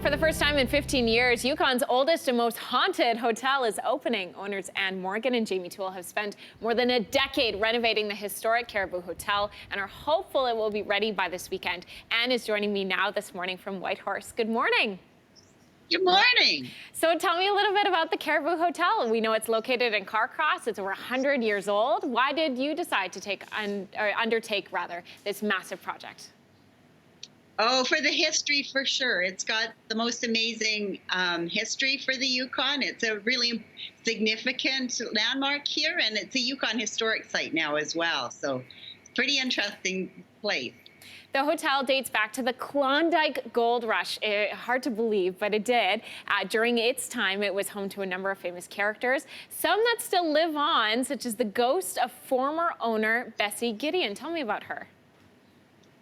For the first time in 15 years, Yukon's oldest and most haunted hotel is opening. Owners Anne Morgan and Jamie Toole have spent more than a decade renovating the historic Caribou Hotel and are hopeful it will be ready by this weekend. Anne is joining me now this morning from Whitehorse. Good morning. Good morning. So tell me a little bit about the Caribou Hotel. We know it's located in Carcross. It's over 100 years old. Why did you decide to undertake this massive project? Oh, for the history, for sure. It's got the most amazing history for the Yukon. It's a really significant landmark here, and it's a Yukon historic site now as well. So, pretty interesting place. The hotel dates back to the Klondike Gold Rush. Hard to believe, but it did. During its time, it was home to a number of famous characters, some that still live on, such as the ghost of former owner Bessie Gideon. Tell me about her.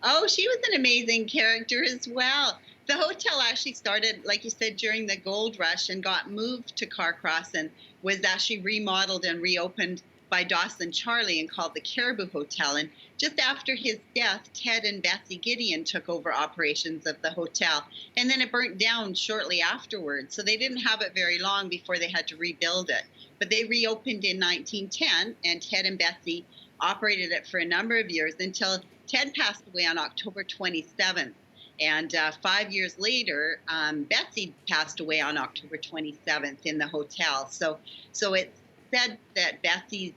Oh, she was an amazing character as well. The hotel actually started, like you said, during the gold rush and got moved to Carcross and was actually remodeled and reopened by Dawson Charlie and called the Caribou Hotel. And just after his death, Ted and Bessie Gideon took over operations of the hotel. And then it burnt down shortly afterwards. So they didn't have it very long before they had to rebuild it. But they reopened in 1910, and Ted and Bessie operated it for a number of years until Ted passed away on October 27th. And 5 years later, Bessie passed away on October 27th in the hotel. So it's said that Bessie's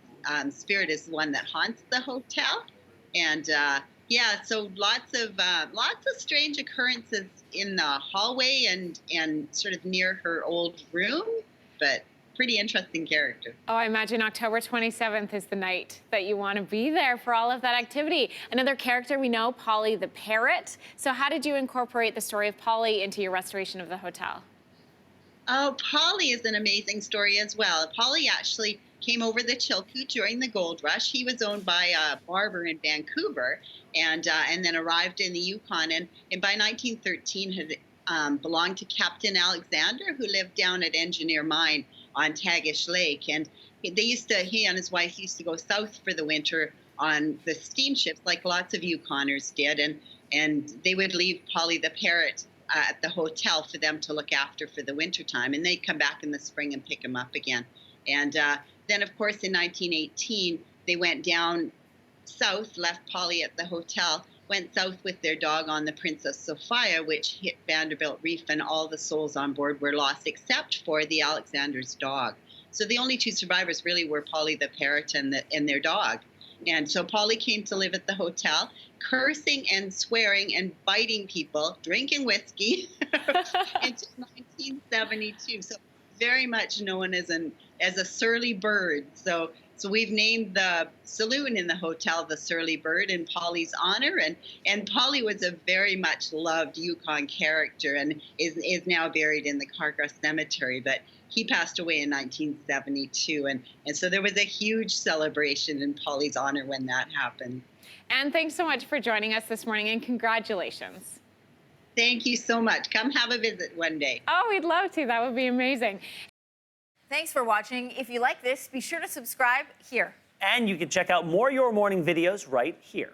spirit is the one that haunts the hotel. And yeah, so lots of strange occurrences in the hallway and sort of near her old room, but pretty interesting character. Oh, I imagine October 27th is the night that you want to be there for all of that activity. Another character we know, Polly the Parrot. So how did you incorporate the story of Polly into your restoration of the hotel? Oh, Polly is an amazing story as well. Polly actually came over the Chilkoot during the gold rush. He was owned by a barber in Vancouver and then arrived in the Yukon. And by 1913 had belonged to Captain Alexander, who lived down at Engineer Mine on Tagish Lake. And he and his wife used to go south for the winter on the steamships like lots of Yukoners did. And they would leave Polly the Parrot at the hotel for them to look after for the wintertime. And they'd come back in the spring and pick him up again. And then, of course, in 1918, they went down south, left Polly at the hotel, went south with their dog on the Princess Sophia, which hit Vanderbilt Reef, and all the souls on board were lost except for the Alexander's dog. So the only two survivors really were Polly the Parrot and their dog. And so Polly came to live at the hotel, cursing and swearing and biting people, drinking whiskey until 1972. So very much known as a surly bird. So we've named the saloon in the hotel the Surly Bird in Polly's honor. And Polly was a very much loved Yukon character and is now buried in the Carcross Cemetery. But he passed away in 1972. And so there was a huge celebration in Polly's honor when that happened. And thanks so much for joining us this morning, and congratulations. Thank you so much. Come have a visit one day. Oh, we'd love to. That would be amazing. Thanks for watching. If you like this, be sure to subscribe here. And you can check out more Your Morning videos right here.